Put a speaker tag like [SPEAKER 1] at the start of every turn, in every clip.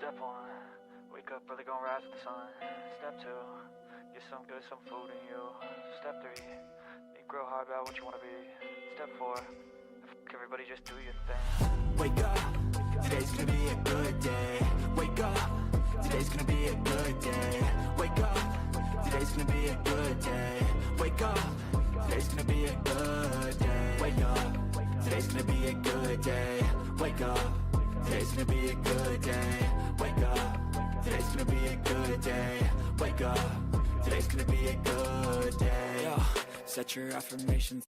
[SPEAKER 1] Step one, wake up early, gonna rise with the sun. Step two, get some good, some food in you. Step three, think real hard about what you wanna be. Step four, everybody just do your thing.
[SPEAKER 2] Wake up, today's gonna be a good day. Wake up, today's gonna be a good day. Wake up, today's gonna be a good day. Wake up, today's gonna be a good day. Wake up, today's gonna be a good day. Wake up, today's gonna be a good day. Wake up, today's gonna be a good day. Wake up, today's gonna be a good day. Yo, set your affirmations.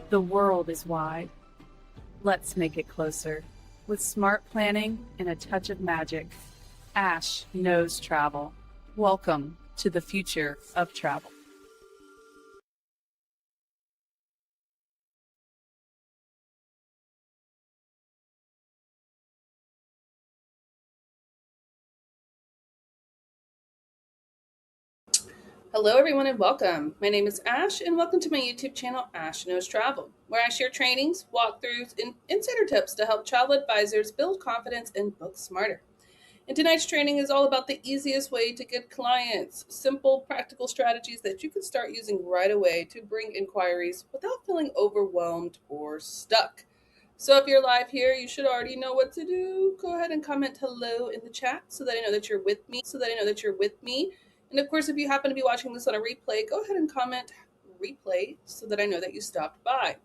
[SPEAKER 3] The world is wide. Let's make it closer. With smart planning and a touch of magic, Ash knows travel. Welcome to the future of travel.
[SPEAKER 4] Hello everyone and welcome. My name is Ash and welcome to my YouTube channel, Ash Knows Travel, where I share trainings, walkthroughs, and insider tips to help travel advisors build confidence and book smarter. And tonight's training is all about the easiest way to get clients, simple, practical strategies that you can start using right away to bring inquiries without feeling overwhelmed or stuck. So if you're live here, you should already know what to do. Go ahead and comment hello in the chat so that I know that you're with me. And of course, if you happen to be watching this on a replay, go ahead and comment replay so that I know that you stopped by.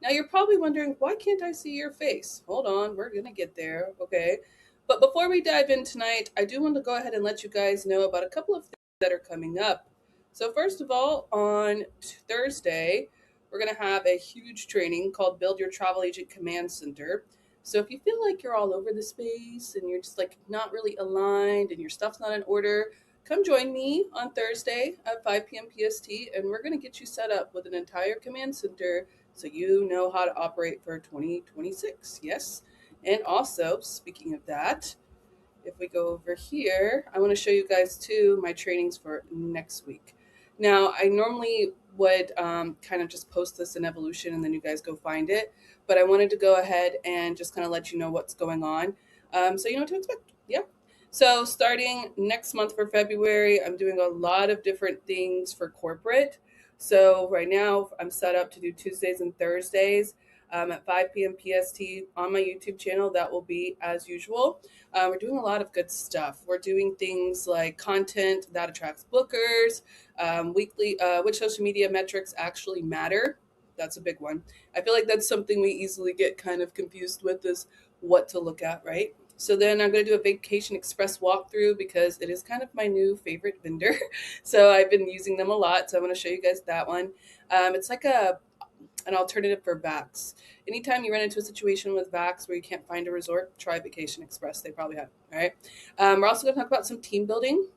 [SPEAKER 4] Now you're probably wondering, why can't I see your face? Hold on, we're gonna get there, okay? But before we dive in tonight, I do want to go ahead and let you guys know about a couple of things that are coming up. So first of all, on Thursday, we're gonna have a huge training called Build Your Travel Agent Command Center. So if you feel like you're all over the space and you're just like not really aligned and your stuff's not in order, come join me on Thursday at 5 p.m. PST, and we're going to get you set up with an entire command center so you know how to operate for 2026. Yes. And also, speaking of that, if we go over here, I want to show you guys too my trainings for next week. Now, I normally would kind of just post this in Evolution and then you guys go find it, but I wanted to go ahead and just kind of let you know what's going on, so you know what to expect. Yeah. So starting next month for February, I'm doing a lot of different things for corporate. So right now I'm set up to do Tuesdays and Thursdays at 5 p.m. PST on my YouTube channel. That will be as usual. We're doing a lot of good stuff. We're doing things like content that attracts bookers, weekly, which social media metrics actually matter. That's a big one. I feel like that's something we easily get kind of confused with, is what to look at, right? So then I'm going to do a Vacation Express walkthrough because it is kind of my new favorite vendor. So I've been using them a lot. So I'm going to show you guys that one. It's like an alternative for Vax. Anytime you run into a situation with Vax where you can't find a resort, try Vacation Express. They probably have. All right. We're also going to talk about some team building.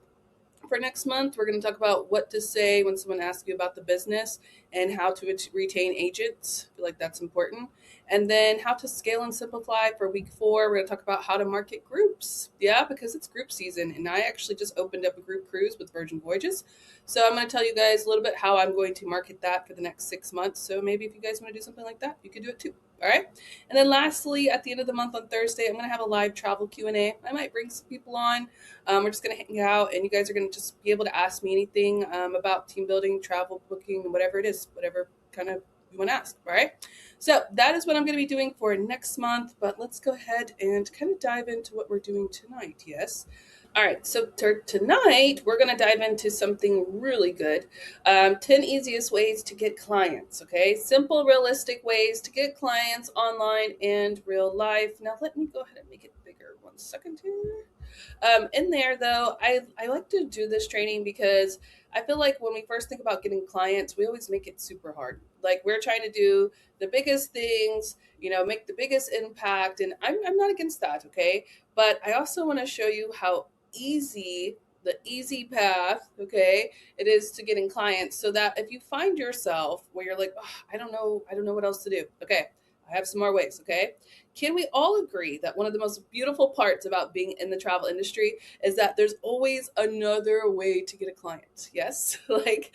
[SPEAKER 4] For next month, we're going to talk about what to say when someone asks you about the business and how to retain agents. I feel like that's important. And then how to scale and simplify for week 4. We're going to talk about how to market groups. Yeah, because it's group season. And I actually just opened up a group cruise with Virgin Voyages. So I'm going to tell you guys a little bit how I'm going to market that for the next 6 months. So maybe if you guys want to do something like that, you could do it too. All right. And then lastly, at the end of the month on Thursday, I'm going to have a live travel Q&A. I might bring some people on. We're just going to hang out and you guys are going to just be able to ask me anything about team building, travel booking, whatever it is, whatever kind of you want to ask. All right. So that is what I'm going to be doing for next month. But let's go ahead and kind of dive into what we're doing tonight. Yes. All right, so tonight we're going to dive into something really good. 10 easiest ways to get clients, okay? Simple, realistic ways to get clients online and real life. Now, let me go ahead and make it bigger. 1 second here. In there, though, I like to do this training because I feel like when we first think about getting clients, we always make it super hard. Like we're trying to do the biggest things, make the biggest impact. And I'm not against that, okay? But I also want to show you how the easy path, okay, it is to getting clients, so that if you find yourself where you're like, oh, I don't know what else to do. Okay, I have some more ways, okay? Can we all agree that one of the most beautiful parts about being in the travel industry is that there's always another way to get a client? Yes? like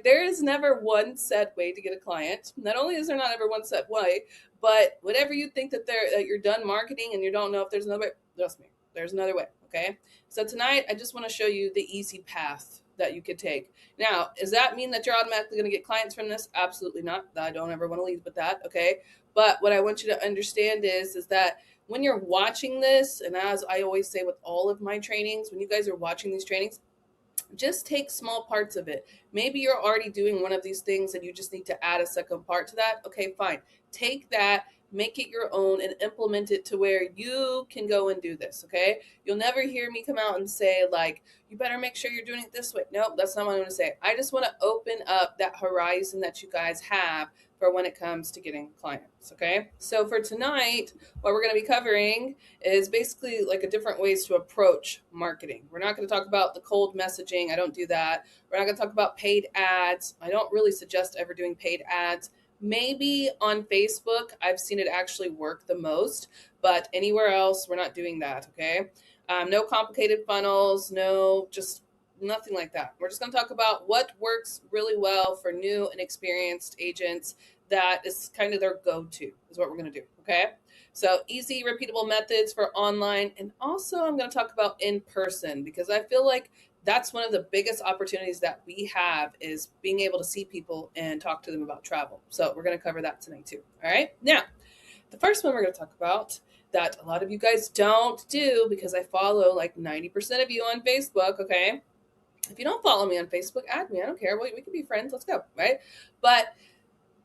[SPEAKER 4] there is never one set way to get a client. Not only is there not ever one set way, but whatever you think that you're done marketing and you don't know if there's another way, trust me, there's another way, okay? So tonight I just want to show you the easy path that you could take. Now, does that mean that you're automatically going to get clients from this? Absolutely not. I don't ever want to leave with that, okay? But what I want you to understand is that when you're watching this, and as I always say with all of my trainings, when you guys are watching these trainings, just take small parts of it. Maybe you're already doing one of these things and you just need to add a second part to that. Okay, fine. Take that, make it your own, and implement it to where you can go and do this. Okay, you'll never hear me come out and say, like, you better make sure you're doing it this way. Nope, that's not what I'm going to say. I just want to open up that horizon that you guys have for when it comes to getting clients. Okay, so for tonight, what we're going to be covering is basically like a different ways to approach marketing. We're not going to talk about the cold messaging. I don't do that. We're not going to talk about paid ads. I don't really suggest ever doing paid ads. Maybe on Facebook, I've seen it actually work the most, but anywhere else, we're not doing that, okay? No complicated funnels, no, just nothing like that. We're just going to talk about what works really well for new and experienced agents. That is kind of their go-to, is what we're going to do, okay? So easy, repeatable methods for online. And also I'm going to talk about in person, because I feel like that's one of the biggest opportunities that we have, is being able to see people and talk to them about travel. So we're going to cover that tonight too. All right. Now, the first one we're going to talk about that a lot of you guys don't do, because I follow like 90% of you on Facebook. Okay. If you don't follow me on Facebook, add me. I don't care. We can be friends. Let's go. Right. But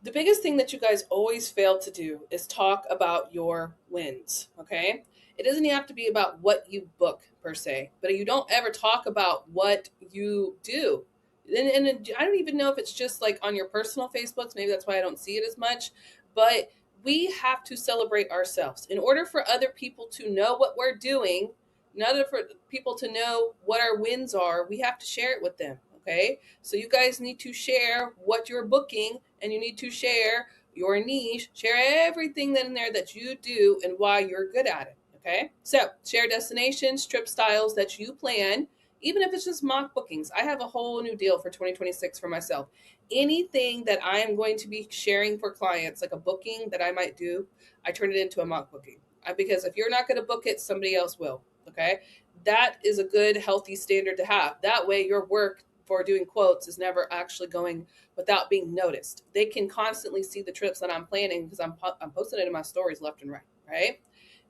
[SPEAKER 4] the biggest thing that you guys always fail to do is talk about your wins, okay? It doesn't have to be about what you book per se, but you don't ever talk about what you do. And I don't even know if it's just like on your personal Facebooks. Maybe that's why I don't see it as much. But we have to celebrate ourselves. In order for other people to know what we're doing, in order for people to know what our wins are, we have to share it with them, okay? So you guys need to share what you're booking, and you need to share your niche, share everything in there that you do and why you're good at it, okay? So share destinations, trip styles that you plan, even if it's just mock bookings. I have a whole new deal for 2026 for myself. Anything that I am going to be sharing for clients, like a booking that I might do, I turn it into a mock booking. Because if you're not going to book it, somebody else will, okay? That is a good, healthy standard to have. That way your work for doing quotes is never actually going without being noticed. They can constantly see the trips that I'm planning, because I'm posting it in my stories left and right?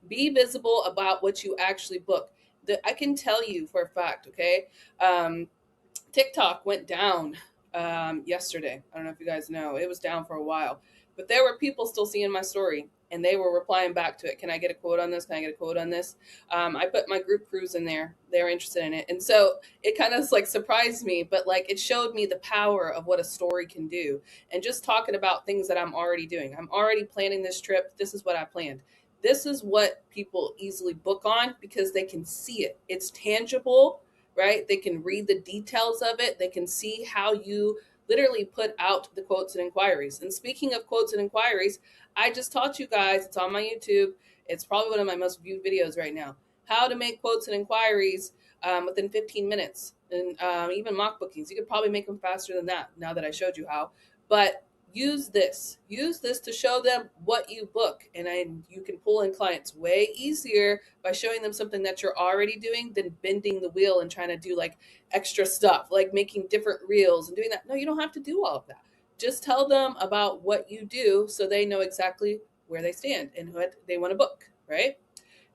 [SPEAKER 4] Be visible about what you actually book. I can tell you for a fact, okay? TikTok went down yesterday. I don't know if you guys know. It was down for a while. But there were people still seeing my story, and they were replying back to it. Can I get a quote on this? Can I get a quote on this? I put my group cruise in there. They were interested in it. And so it kind of like surprised me, but like it showed me the power of what a story can do. And just talking about things that I'm already doing. I'm already planning this trip. This is what I planned. This is what people easily book on, because they can see it. It's tangible, right? They can read the details of it. They can see how you literally put out the quotes and inquiries. And speaking of quotes and inquiries, I just taught you guys, it's on my YouTube. It's probably one of my most viewed videos right now, how to make quotes and inquiries within 15 minutes. And even mock bookings, you could probably make them faster than that now that I showed you how. But use this to show them what you book. And you can pull in clients way easier by showing them something that you're already doing than bending the wheel and trying to do like extra stuff, like making different reels and doing that. No, you don't have to do all of that. Just tell them about what you do so they know exactly where they stand and what they want to book, right?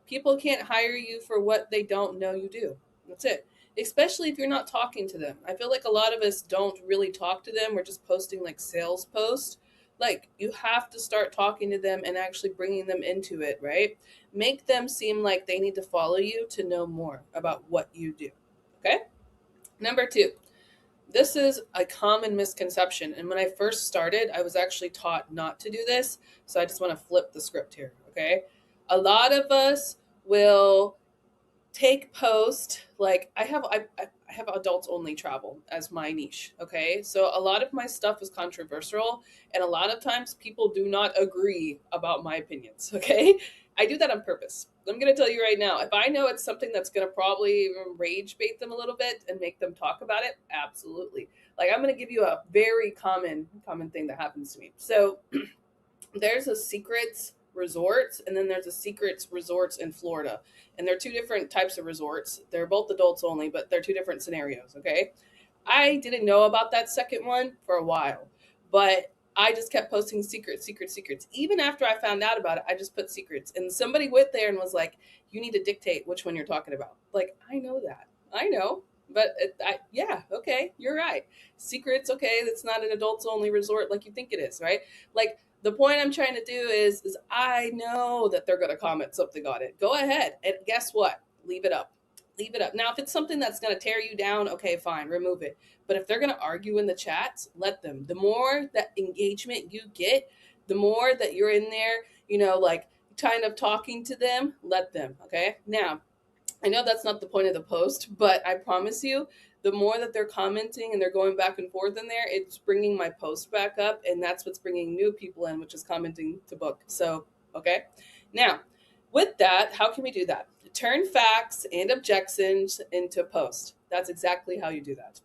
[SPEAKER 4] People can't hire you for what they don't know you do. That's it. Especially if you're not talking to them. I feel like a lot of us don't really talk to them. We're just posting like sales posts. Like, you have to start talking to them and actually bringing them into it, right? Make them seem like they need to follow you to know more about what you do, okay? Number 2, this is a common misconception. And when I first started, I was actually taught not to do this. So I just want to flip the script here, okay? A lot of us will take post Like I have adults only travel as my niche. Okay. So a lot of my stuff is controversial, and a lot of times people do not agree about my opinions. Okay. I do that on purpose. I'm going to tell you right now, if I know it's something that's going to probably rage bait them a little bit and make them talk about it, absolutely. Like I'm going to give you a very common thing that happens to me. So there's a secrets resorts, and then there's a secrets resorts in Florida, and they're two different types of resorts. They're both adults only, but they're two different scenarios. Okay. I didn't know about that second one for a while, but I just kept posting secrets. Even after I found out about it, I just put secrets. And somebody went there and was like, you need to dictate which one you're talking about. Like, I know that. I know. But yeah, okay, you're right. Secrets, okay, that's not an adults only resort like you think it is, right? Like, the point I'm trying to do is I know that they're going to comment something on it. Go ahead. And guess what? Leave it up. Leave it up. Now, if it's something that's going to tear you down, okay, fine, remove it. But if they're going to argue in the chats, let them. The more that engagement you get, the more that you're in there, like kind of talking to them, let them. Okay. Now, I know that's not the point of the post, but I promise you, the more that they're commenting and they're going back and forth in there, it's bringing my post back up, and that's what's bringing new people in, which is commenting to book. So, okay. Now, with that, how can we do that? Turn facts and objections into post. That's exactly how you do that.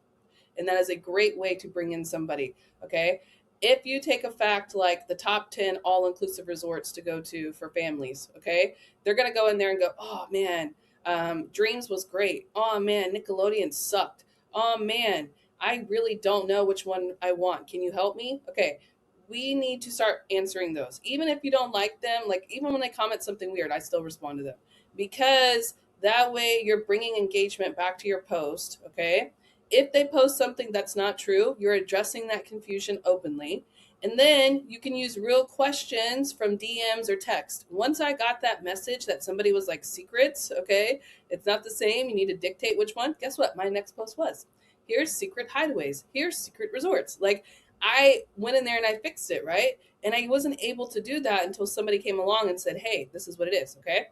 [SPEAKER 4] And that is a great way to bring in somebody, okay? If you take a fact like the top 10 all-inclusive resorts to go to for families, okay? They're going to go in there and go, oh, man, Dreams was great. Oh, man, Nickelodeon sucked. Oh, man, I really don't know which one I want. Can you help me? Okay, we need to start answering those. Even if you don't like them, like even when they comment something weird, I still respond to them. Because that way you're bringing engagement back to your post, okay? If they post something that's not true, you're addressing that confusion openly. And then you can use real questions from DMs or text. Once I got that message that somebody was like secrets, okay, it's not the same. You need to dictate which one. Guess what? My next post was, here's secret hideaways. Here's secret resorts. Like I went in there and I fixed it, right? And I wasn't able to do that until somebody came along and said, hey, this is what it is, okay?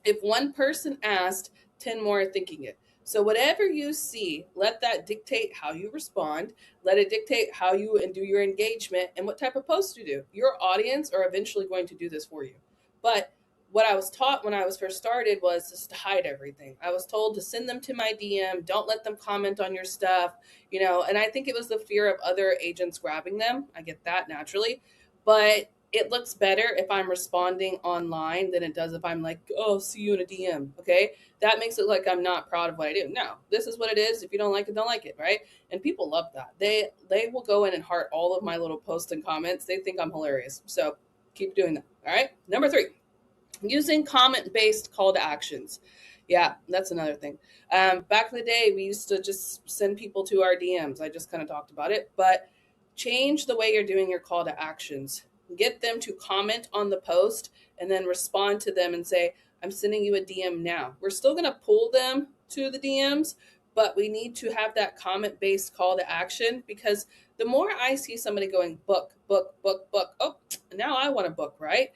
[SPEAKER 4] If one person asked, 10 more are thinking it. So whatever you see, let that dictate how you respond. Let it dictate how you do your engagement and what type of posts you do. Your audience are eventually going to do this for you. But what I was taught when I was first started was just to hide everything. I was told to send them to my DM. Don't let them comment on your stuff, and I think it was the fear of other agents grabbing them. I get that naturally. But it looks better if I'm responding online than it does if I'm like, oh, see you in a DM, okay? That makes it like I'm not proud of what I do. No, this is what it is. If you don't like it, don't like it, right? And people love that. They will go in and heart all of my little posts and comments. They think I'm hilarious. So keep doing that, all right? Number 3, using comment-based call to actions. Yeah, that's another thing. Back in the day, we used to just send people to our DMs. I just kind of talked about it, but change the way you're doing your call to actions. Get them to comment on the post and then respond to them and say, I'm sending you a DM now. We're still going to pull them to the DMs, but we need to have that comment-based call to action, because the more I see somebody going book, oh, now I want to book, right?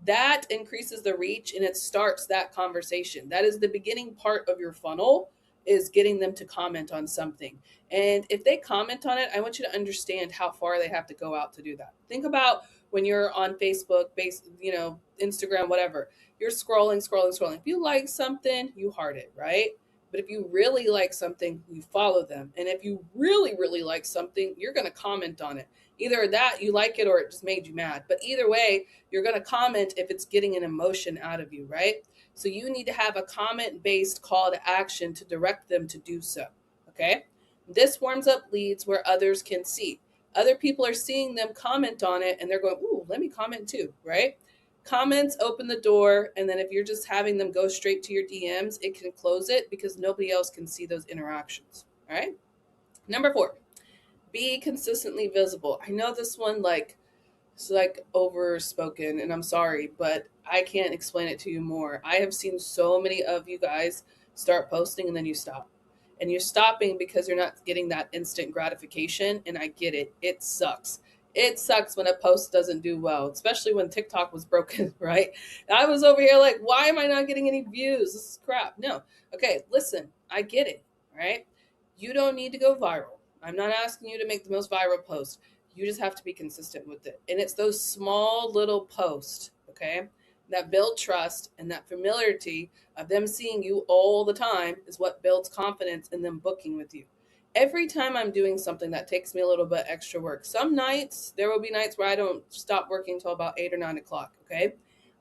[SPEAKER 4] That increases the reach and it starts that conversation. That is the beginning part of your funnel, is getting them to comment on something. And if they comment on it, I want you to understand how far they have to go out to do that. Think about when you're on Facebook, Instagram, whatever, you're scrolling. If you like something, you heart it, right? But if you really like something, you follow them. And if you really, really like something, you're going to comment on it. Either that you like it or it just made you mad. But either way, you're going to comment if it's getting an emotion out of you, right? So you need to have a comment-based call to action to direct them to do so, okay? This warms up leads where others can see. Other people are seeing them comment on it and they're going, ooh, let me comment too, right? Comments open the door, and then if you're just having them go straight to your DMs, it can close it because nobody else can see those interactions, all right? Number 4, be consistently visible. I know this one it's like overspoken, and I'm sorry, but I can't explain it to you more. I have seen so many of you guys start posting and then you stop. And you're stopping because you're not getting that instant gratification, and I get it. It sucks. It sucks when a post doesn't do well, especially when TikTok was broken, right? I was over here like, why am I not getting any views? This is crap. No. Okay, listen, I get it, all right? You don't need to go viral. I'm not asking you to make the most viral post. You just have to be consistent with it. And it's those small little posts, okay, that build trust, and that familiarity of them seeing you all the time is what builds confidence in them booking with you. Every time I'm doing something that takes me a little bit extra work, some nights, there will be nights where I don't stop working until about 8 or 9 o'clock, okay?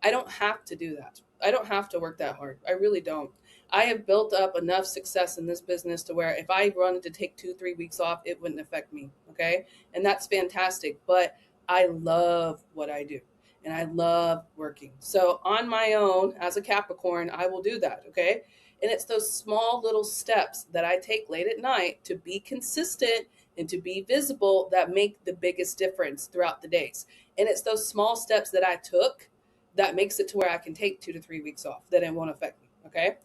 [SPEAKER 4] I don't have to do that. I don't have to work that hard. I really don't. I have built up enough success in this business to where if I wanted to take 2, 3 weeks off, it wouldn't affect me, okay? And that's fantastic. But I love what I do and I love working. So on my own, as a Capricorn, I will do that, okay? And it's those small little steps that I take late at night to be consistent and to be visible that make the biggest difference throughout the days. And it's those small steps that I took that makes it to where I can take 2 to 3 weeks off, that it won't affect me, okay?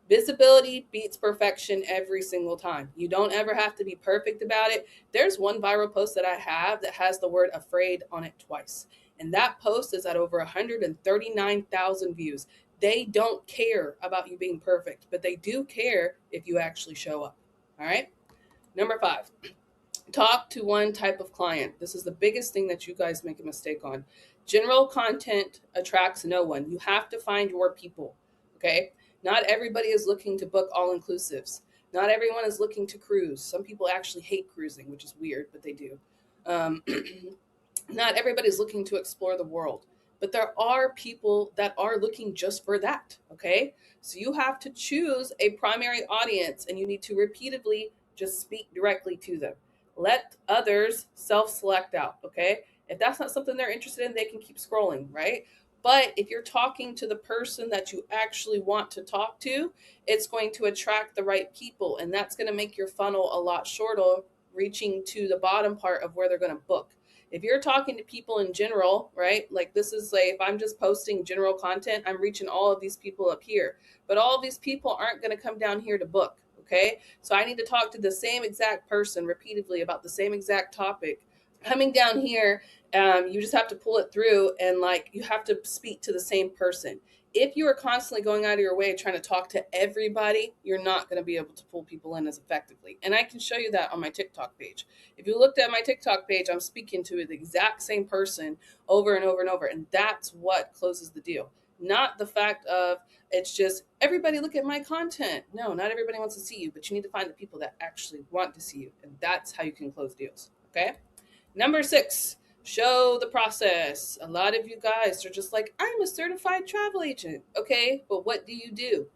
[SPEAKER 4] Visibility beats perfection every single time. You don't ever have to be perfect about it. There's one viral post that I have that has the word afraid on it twice. And that post is at over 139,000 views. They don't care about you being perfect, but they do care if you actually show up. All right. Number 5, talk to one type of client. This is the biggest thing that you guys make a mistake on. General content attracts no one. You have to find your people. Okay. Not everybody is looking to book all inclusives. Not everyone is looking to cruise. Some people actually hate cruising, which is weird, but they do. Not everybody's looking to explore the world, but there are people that are looking just for that. Okay. So you have to choose a primary audience and you need to repeatedly just speak directly to them. Let others self select out. Okay. If that's not something they're interested in, they can keep scrolling, right? But if you're talking to the person that you actually want to talk to, it's going to attract the right people. And that's going to make your funnel a lot shorter, reaching to the bottom part of where they're going to book. If you're talking to people in general, right? Like this is like, if I'm just posting general content, I'm reaching all of these people up here. But all of these people aren't going to come down here to book. Okay. So I need to talk to the same exact person repeatedly about the same exact topic. Coming down here, you just have to pull it through and like you have to speak to the same person. If you are constantly going out of your way trying to talk to everybody, you're not going to be able to pull people in as effectively. And I can show you that on my TikTok page. If you looked at my TikTok page, I'm speaking to the exact same person over and over and over. And that's what closes the deal. Not the fact of it's just everybody look at my content. No, not everybody wants to see you, but you need to find the people that actually want to see you. And that's how you can close deals. Okay. Number 6, show the process. A lot of you guys are just like, I'm a certified travel agent. Okay, but what do you do?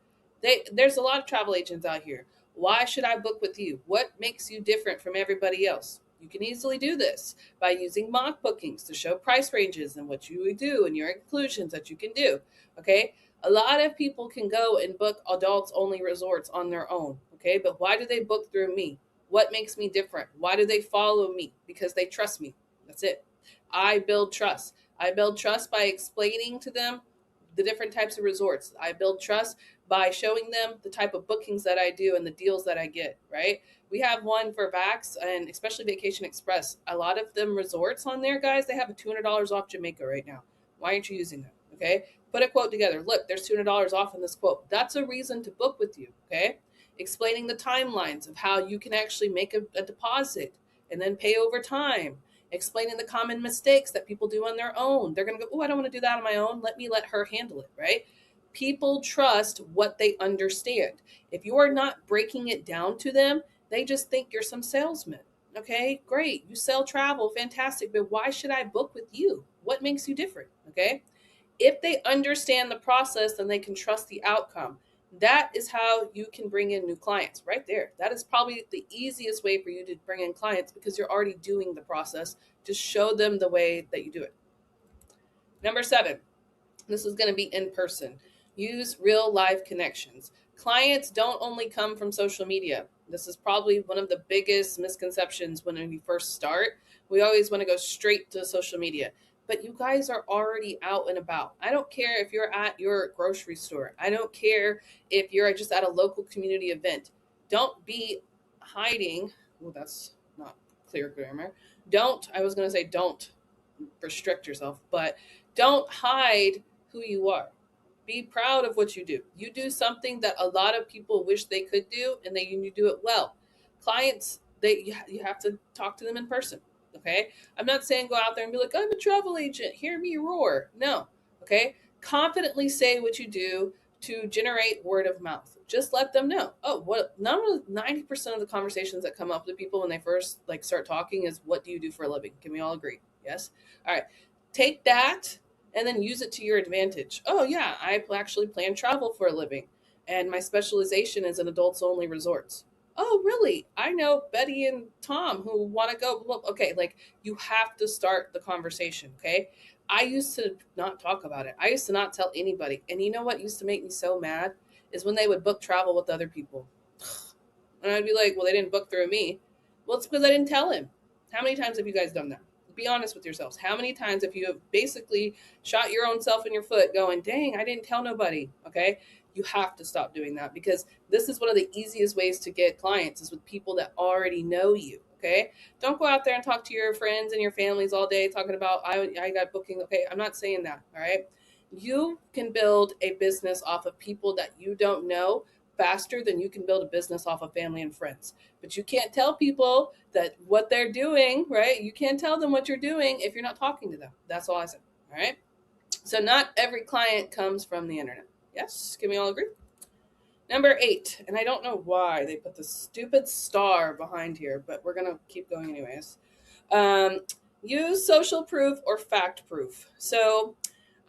[SPEAKER 4] There's a lot of travel agents out here. Why should I book with you? What makes you different from everybody else? You can easily do this by using mock bookings to show price ranges and what you would do and your inclusions that you can do. Okay, a lot of people can go and book adults only resorts on their own. Okay, but why do they book through me? What makes me different? Why do they follow me? Because they trust me. That's it. I build trust. I build trust by explaining to them the different types of resorts. I build trust by showing them the type of bookings that I do and the deals that I get, right? We have one for Vax and especially Vacation Express. A lot of them resorts on there, guys, they have a $200 off Jamaica right now. Why aren't you using that? Okay. Put a quote together. Look, there's $200 off in this quote. That's a reason to book with you. Okay. Explaining the timelines of how you can actually make a deposit and then pay over time. Explaining the common mistakes that people do on their own. They're going to go, oh, I don't want to do that on my own. Let her handle it, right? People trust what they understand. If you are not breaking it down to them, they just think you're some salesman. Okay, great. You sell travel, fantastic. But why should I book with you? What makes you different? Okay. If they understand the process, then they can trust the outcome. That is how you can bring in new clients right there. That is probably the easiest way for you to bring in clients because you're already doing the process. Just show them the way that you do it. Number 7, this is going to be in person. Use real life connections. Clients don't only come from social media. This is probably one of the biggest misconceptions when we first start. We always want to go straight to social media. But you guys are already out and about. I don't care if you're at your grocery store. I don't care if you're just at a local community event. Don't be hiding. Oh, that's not clear grammar. Don't restrict yourself, but don't hide who you are. Be proud of what you do. You do something that a lot of people wish they could do, and that you do it well. Clients, you have to talk to them in person. Okay, I'm not saying go out there and be like, I'm a travel agent, hear me roar. No. Okay, confidently say what you do to generate word of mouth. Just let them know. Oh, what? 90% of the conversations that come up with people when they first start talking is, what do you do for a living? Can we all agree? Yes. All right. Take that and then use it to your advantage. Oh yeah, I actually plan travel for a living, and my specialization is in adults only resorts. Oh really? I know Betty and Tom who want to go. Okay, you have to start the conversation. Okay, I used to not talk about it. I used to not tell anybody. And you know what used to make me so mad is when they would book travel with other people. And I'd be like, well, they didn't book through me. Well, it's because I didn't tell him. How many times have you guys done that? Be honest with yourselves. How many times have you basically shot your own self in your foot going, dang, I didn't tell nobody? Okay. You have to stop doing that, because this is one of the easiest ways to get clients is with people that already know you. Okay. Don't go out there and talk to your friends and your families all day talking about, I got booking. Okay. I'm not saying that. All right. You can build a business off of people that you don't know faster than you can build a business off of family and friends. But you can't tell people that what they're doing, right? You can't tell them what you're doing if you're not talking to them. That's all I said. All right. So not every client comes from the internet. Yes. Can we all agree? Number 8, and I don't know why they put the stupid star behind here, but we're going to keep going anyways. Use social proof or fact proof. So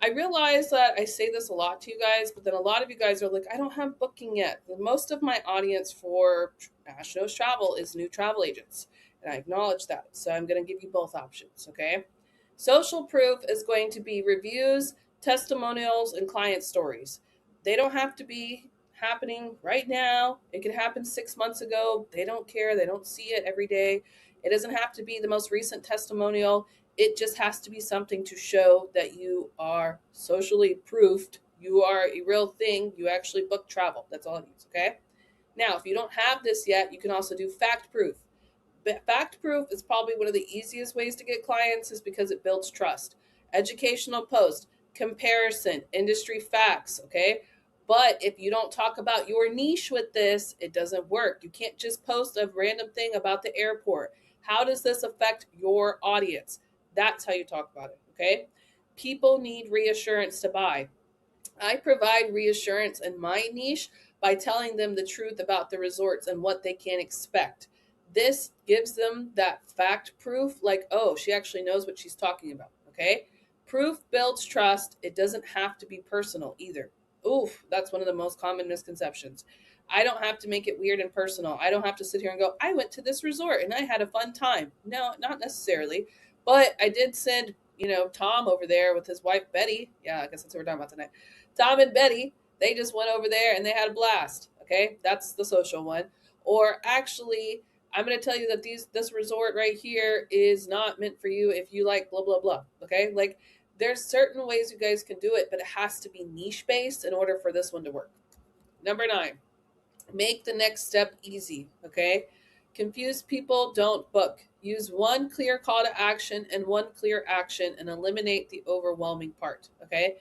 [SPEAKER 4] I realize that I say this a lot to you guys, but then a lot of you guys are like, I don't have booking yet. Most of my audience for Ash Knows Travel is new travel agents, and I acknowledge that. So I'm going to give you both options, okay? Social proof is going to be reviews, testimonials, and client stories. They don't have to be happening right now. It could happen 6 months ago. They don't care. They don't see it every day. It doesn't have to be the most recent testimonial. It just has to be something to show that you are socially proofed. You are a real thing. You actually book travel. That's all it needs, okay? Now, if you don't have this yet, you can also do fact proof. Fact proof is probably one of the easiest ways to get clients, is because it builds trust. Educational post, comparison, industry facts, okay? But if you don't talk about your niche with this, it doesn't work. You can't just post a random thing about the airport. How does this affect your audience? That's how you talk about it, okay? People need reassurance to buy. I provide reassurance in my niche by telling them the truth about the resorts and what they can expect. This gives them that fact proof, like, oh, she actually knows what she's talking about, okay? Proof builds trust. It doesn't have to be personal either. Oof, that's one of the most common misconceptions. I don't have to make it weird and personal. I don't have to sit here and go, I went to this resort and I had a fun time. No, not necessarily. But I did send, Tom over there with his wife, Betty. Yeah, I guess that's what we're talking about tonight. Tom and Betty, they just went over there and they had a blast. Okay, that's the social one. Or actually, I'm going to tell you that this resort right here is not meant for you if you like blah, blah, blah. Okay, there's certain ways you guys can do it, but it has to be niche based in order for this one to work. Number 9, make the next step easy. Okay, confused people don't book. Use one clear call to action and one clear action and eliminate the overwhelming part. Okay,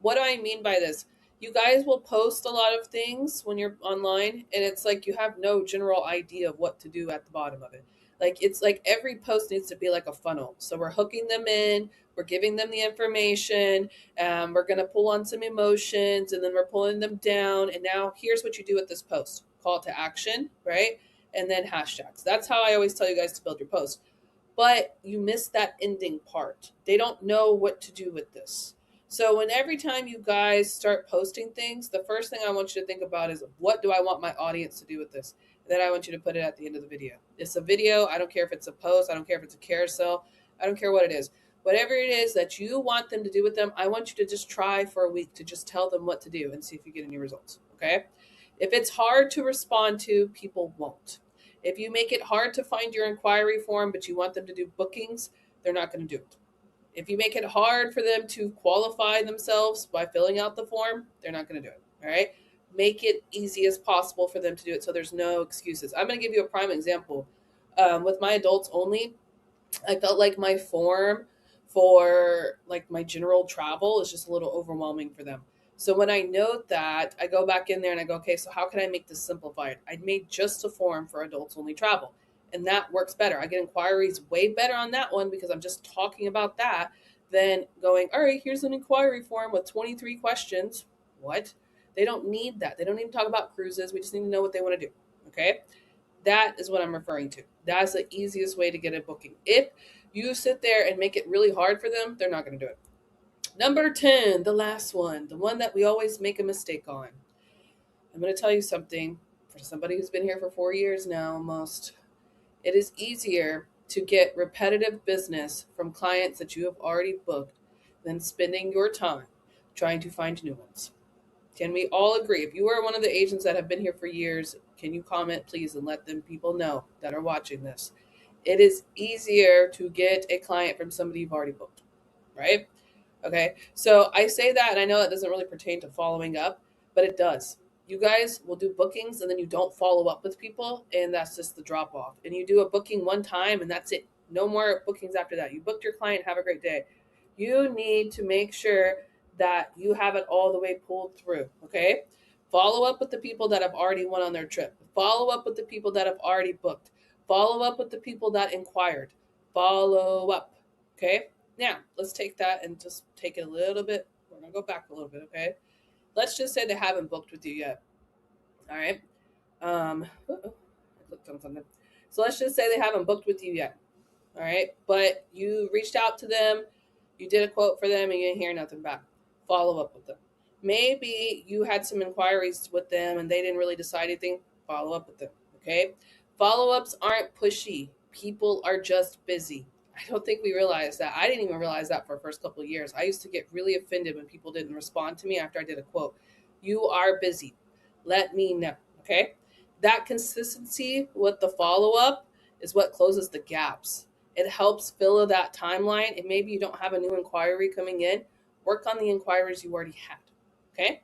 [SPEAKER 4] what do I mean by this? You guys will post a lot of things when you're online, and it's like you have no general idea of what to do at the bottom of it. It's like every post needs to be like a funnel. So we're hooking them in, we're giving them the information, we're going to pull on some emotions, and then we're pulling them down. And now here's what you do with this post: call to action, right? And then hashtags. That's how I always tell you guys to build your post. But you miss that ending part. They don't know what to do with this. So every time you guys start posting things, the first thing I want you to think about is, what do I want my audience to do with this? Then I want you to put it at the end of the video. It's a video. I don't care if it's a post. I don't care if it's a carousel. I don't care what it is. Whatever it is that you want them to do with them, I want you to just try for a week to just tell them what to do and see if you get any results, okay? If it's hard to respond to, people won't. If you make it hard to find your inquiry form, but you want them to do bookings, they're not going to do it. If you make it hard for them to qualify themselves by filling out the form, they're not going to do it. All right. Make it easy as possible for them to do it, so there's no excuses. I'm going to give you a prime example. With my adults only, I felt like my form for like my general travel is just a little overwhelming for them. So when I note that, I go back in there and I go, okay, so how can I make this simplified? I made just a form for adults only travel, and that works better. I get inquiries way better on that one because I'm just talking about that than going, all right, here's an inquiry form with 23 questions. What? They don't need that. They don't need to talk about cruises. We just need to know what they want to do. Okay. That is what I'm referring to. That's the easiest way to get a booking. If you sit there and make it really hard for them, they're not going to do it. Number 10, the last one, the one that we always make a mistake on. I'm going to tell you something for somebody who's been here for 4 years now almost. It is easier to get repetitive business from clients that you have already booked than spending your time trying to find new ones. Can we all agree? If you are one of the agents that have been here for years, can you comment, please, and let them people know that are watching this? It is easier to get a client from somebody you've already booked, right? Okay, so I say that, and I know that doesn't really pertain to following up, but it does. You guys will do bookings, and then you don't follow up with people, and that's just the drop off. And you do a booking one time, and that's it. No more bookings after that. You booked your client, have a great day. You need to make sure that you have it all the way pulled through, okay? Follow up with the people that have already went on their trip. Follow up with the people that have already booked. Follow up with the people that inquired. Follow up, okay? Now, let's take that and just take it a little bit. We're going to go back a little bit, okay? Let's just say they haven't booked with you yet, all right? I clicked on something. So let's just say they haven't booked with you yet, all right? But you reached out to them, you did a quote for them, and you didn't hear nothing back. Follow up with them. Maybe you had some inquiries with them and they didn't really decide anything. Follow up with them, okay? Follow-ups aren't pushy. People are just busy. I don't think we realize that. I didn't even realize that for the first couple of years. I used to get really offended when people didn't respond to me after I did a quote. You are busy. Let me know, okay? That consistency with the follow-up is what closes the gaps. It helps fill that timeline, and maybe you don't have a new inquiry coming in. Work on the inquiries you already had, okay?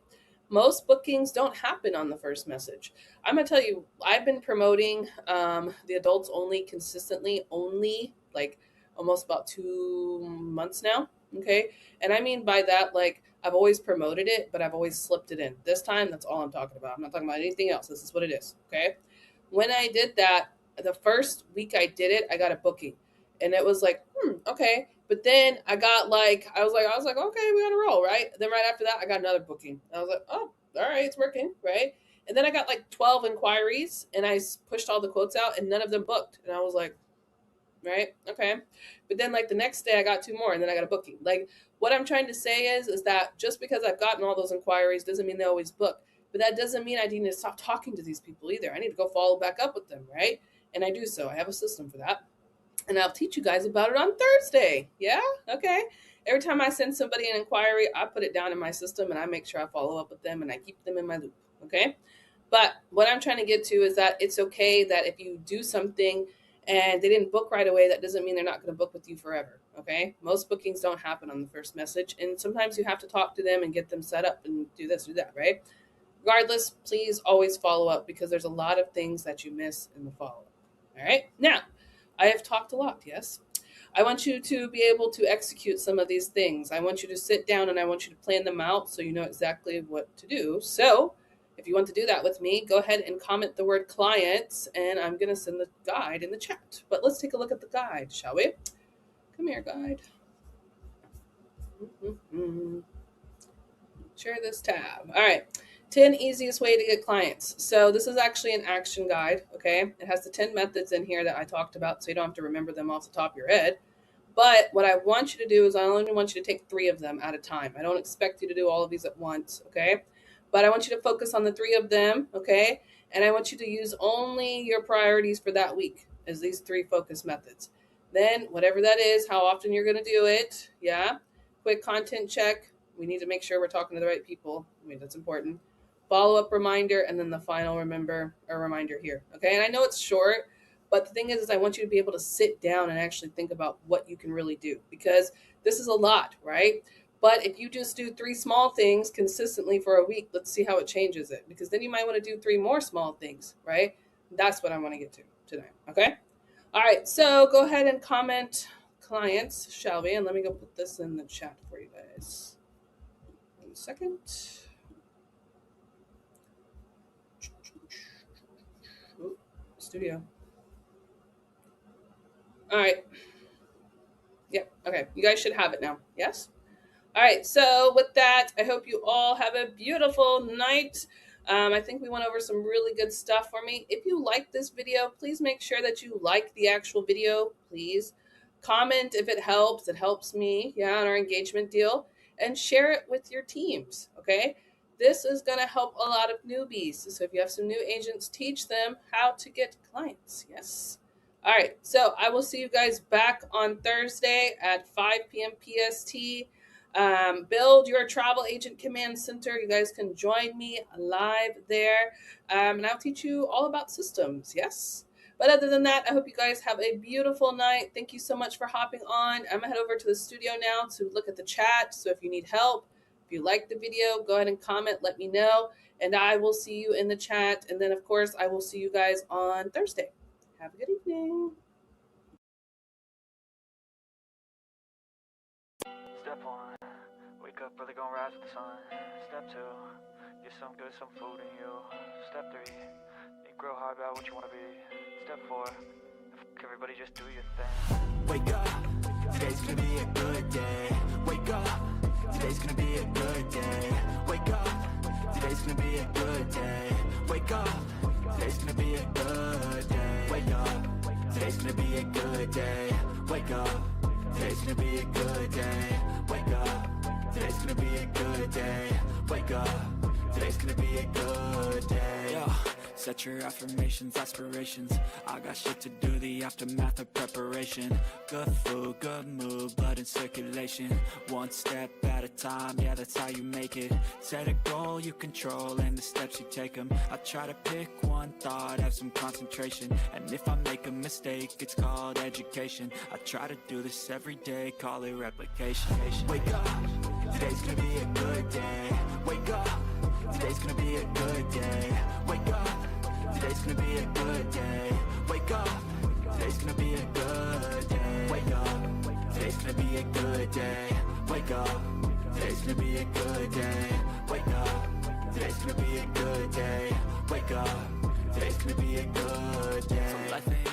[SPEAKER 4] Most bookings don't happen on the first message. I'm going to tell you, I've been promoting the adults only consistently, only like almost about 2 months now, okay? And I mean by that, like I've always promoted it, but I've always slipped it in. This time, that's all I'm talking about. I'm not talking about anything else. This is what it is, okay? When I did that, the first week I did it, I got a booking. And it was like, okay. But then I got like, I was like, okay, we got to roll, right? Then right after that, I got another booking. I was like, oh, all right, it's working, right? And then I got like 12 inquiries, and I pushed all the quotes out, and none of them booked. And I was like, right, okay. But then like the next day, I got 2 more, and then I got a booking. Like what I'm trying to say is that just because I've gotten all those inquiries doesn't mean they always book. But that doesn't mean I need to stop talking to these people either. I need to go follow back up with them, right? And I do so. I have a system for that. And I'll teach you guys about it on Thursday. Yeah? Okay. Every time I send somebody an inquiry, I put it down in my system and I make sure I follow up with them and I keep them in my loop. Okay. But what I'm trying to get to is that it's okay that if you do something and they didn't book right away, that doesn't mean they're not going to book with you forever. Okay. Most bookings don't happen on the first message. And sometimes you have to talk to them and get them set up and do this, do that, right? Regardless, please always follow up because there's a lot of things that you miss in the follow up. All right. Now, I have talked a lot, yes. I want you to be able to execute some of these things. I want you to sit down and I want you to plan them out so you know exactly what to do. So if you want to do that with me, go ahead and comment the word clients, and I'm going to send the guide in the chat. But let's take a look at the guide, shall we? Come here, guide. Share this tab. All right. 10 easiest way to get clients. So this is actually an action guide, okay? It has the 10 methods in here that I talked about, so you don't have to remember them off the top of your head. But what I want you to do is I only want you to take 3 of them at a time. I don't expect you to do all of these at once, okay? But I want you to focus on the 3 of them, okay? And I want you to use only your priorities for that week as these 3 focus methods. Then whatever that is, how often you're going to do it, yeah? Quick content check. We need to make sure we're talking to the right people. I mean, that's important. Follow-up reminder, and then the final reminder here, okay? And I know it's short, but the thing is I want you to be able to sit down and actually think about what you can really do, because this is a lot, right? But if you just do 3 small things consistently for a week, let's see how it changes it, because then you might want to do 3 more small things, right? That's what I want to get to today, okay? All right, so go ahead and comment clients, shall we? And let me go put this in the chat for you guys. 1 second. Ooh, studio. All right. Yep. Okay. You guys should have it now. Yes? All right. So with that, I hope you all have a beautiful night. I think we went over some really good stuff for me. If you like this video, please make sure that you like the actual video, please. Comment if it helps. It helps me, yeah, on our engagement deal. And share it with your teams, okay? This is going to help a lot of newbies. So if you have some new agents, teach them how to get clients, yes? All right, so I will see you guys back on Thursday at 5 p.m. PST. Build your travel agent command center. You guys can join me live there, and I'll teach you all about systems. Yes. But other than that, I hope you guys have a beautiful night. Thank you so much for hopping on. I'm gonna head over to the studio now to look at the chat. So if you need help, if you like the video, go ahead and comment, let me know, and I will see you in the chat. And then of course, I will see you guys on Thursday. Have a good evening.
[SPEAKER 1] Step 1, wake up early, gonna rise with the sun. Step 2, get some food in you. Step 3, grow hard about what you want to be. Step 4, everybody just do your thing.
[SPEAKER 2] Wake up, today's gonna be a good day. Wake up, today's gonna be a good day. Wake up, today's gonna be a good day. Wake up, today's gonna be a good day. Wake up, today's gonna be a good day. Wake up, today's gonna be a good day. Wake up, today's gonna be a good day. Wake up, today's gonna be a good day. Yo. Set your affirmations, aspirations. I got shit to do, the aftermath of preparation. Good food, good mood, blood in circulation. One step at a time, yeah, that's how you make it. Set a goal you control and the steps you take them. I try to pick one thought, have some concentration. And if I make a mistake, it's called education. I try to do this every day, call it replication. Wake up, today's gonna be a good day. Wake up, today's gonna be a good day. Wake up, today's gonna be a good day. Wake up, today's gonna be a good day. Wake up, today's gonna be a good day. Wake up, today's gonna be a good day. Wake up, today's gonna be a good day. Wake up, today's gonna be a good day. So life ain't